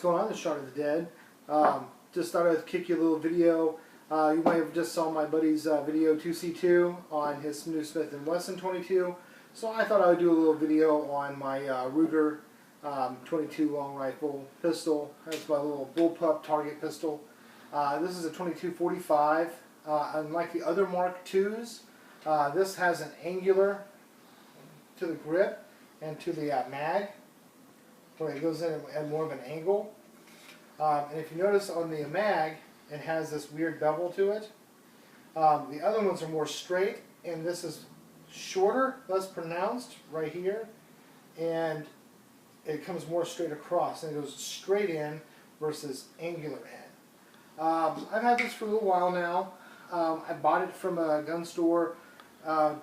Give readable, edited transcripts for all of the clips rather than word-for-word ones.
going on, the Shot of the Dead. Just thought I'd kick you a little video. You might have just saw my buddy's video 2C2 on his new Smith & Wesson 22. So I thought I would do a little video on my Ruger 22 long rifle pistol. That's my little bullpup target pistol. This is a 22-45. Unlike the other Mark IIs, this has an angular to the grip and to the mag, where it goes in at more of an angle. And if you notice on the mag, it has this weird bevel to it. The other ones are more straight, and this is shorter, less pronounced right here, and it comes more straight across, and it goes straight in versus angular in. I've had this for a little while now. I bought it from a gun store. I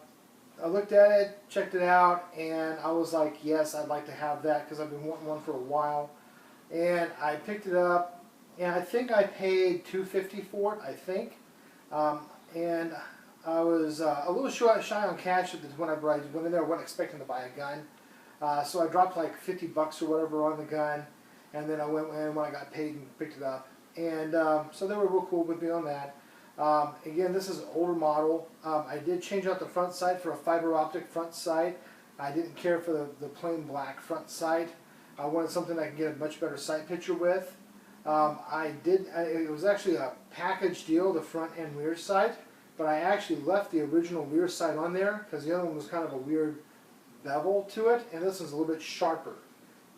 looked at it, checked it out, and I was like, yes, I'd like to have that because I've been wanting one for a while. And I picked it up, and I think I paid $250 for it, I think. And I was a little shy on cash when I went in there. I wasn't expecting to buy a gun. So I dropped like $50 or whatever on the gun, and then I went in when I got paid and picked it up. And so they were real cool with me on that. Again, this is an older model. I did change out the front sight for a fiber optic front sight. I didn't care for the plain black front sight. I wanted something I could get a much better sight picture with. It was actually a package deal, the front and rear sight, but I actually left the original rear sight on there because the other one was kind of a weird bevel to it, and this one's a little bit sharper.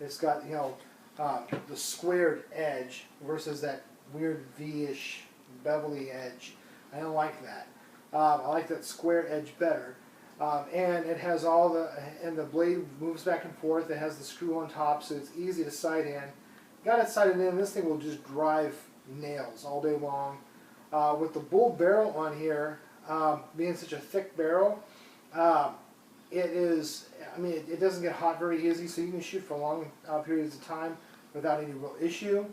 It's got, you know, the squared edge versus that weird V-ish bevelly edge. I don't like that. I like that square edge better. And it has all and the blade moves back and forth. It has the screw on top, so it's easy to sight in. Got it sighted in, this thing will just drive nails all day long. With the bull barrel on here, being such a thick barrel, it doesn't get hot very easy, so you can shoot for long periods of time without any real issue.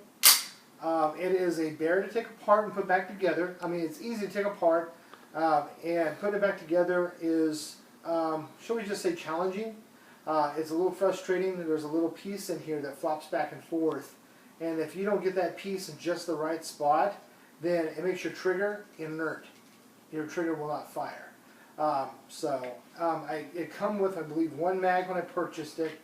It is a bear to take apart and put back together. I mean, it's easy to take apart, and putting it back together is, shall we just say, challenging. It's a little frustrating. There's a little piece in here that flops back and forth, and if you don't get that piece in just the right spot, then it makes your trigger inert. Your trigger will not fire. It come with, I believe, one mag when I purchased it,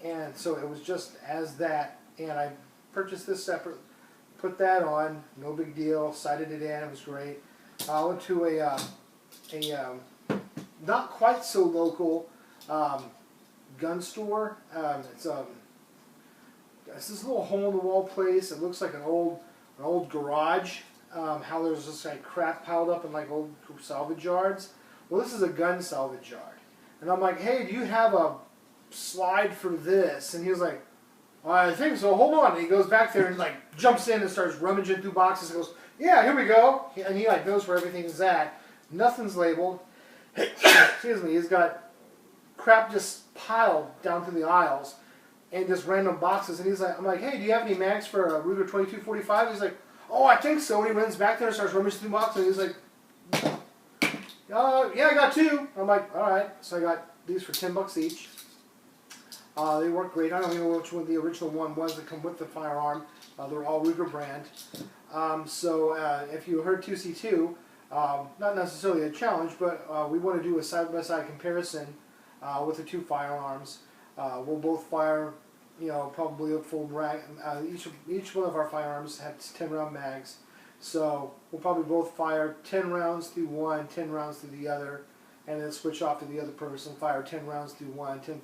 and so it was just as that, and I purchased this separate, put that on, no big deal, sighted it in, it was great. I went to a not quite so local gun store. It's this little hole-in-the-wall place. It looks like an old garage. How there's just like crap piled up in like old salvage yards. Well, this is a gun salvage yard, and I'm like, hey, do you have a slide for this? And he was like, I think so, hold on. And he goes back there and like jumps in and starts rummaging through boxes and goes, yeah, here we go. And he like knows where everything is at. Nothing's labeled. Excuse me, he's got crap just piled down through the aisles and just random boxes. And he's like, I'm like, hey, do you have any mags for a Ruger 22-45? He's like, oh, I think so. And he runs back there and starts rummaging through boxes. And he's like, yeah, I got two. I'm like, all right. So I got these for $10 each. They work great. I don't even know which one the original one was that come with the firearm. They're all Ruger brand. If you heard 2C2, not necessarily a challenge, but we want to do a side-by-side comparison with the two firearms. We'll both fire, you know, probably a full mag. Each one of our firearms has 10-round mags, so we'll probably both fire 10 rounds through one, 10 rounds through the other, and then switch off to the other person, fire 10 rounds through one, 10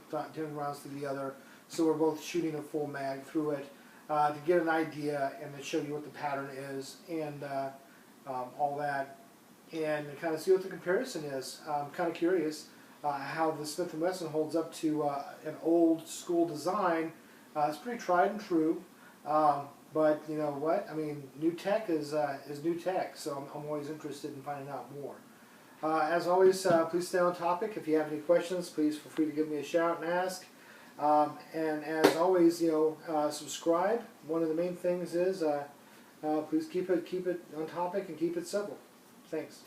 rounds through the other, so we're both shooting a full mag through it to get an idea and to show you what the pattern is and all that, and to kind of see what the comparison is. I'm kind of curious how the Smith & Wesson holds up to an old school design. It's pretty tried and true, but you know what? I mean, new tech is new tech, so I'm always interested in finding out more. As always, please stay on topic. If you have any questions, please feel free to give me a shout and ask. And as always, you know, subscribe. One of the main things is please keep it on topic and keep it simple. Thanks.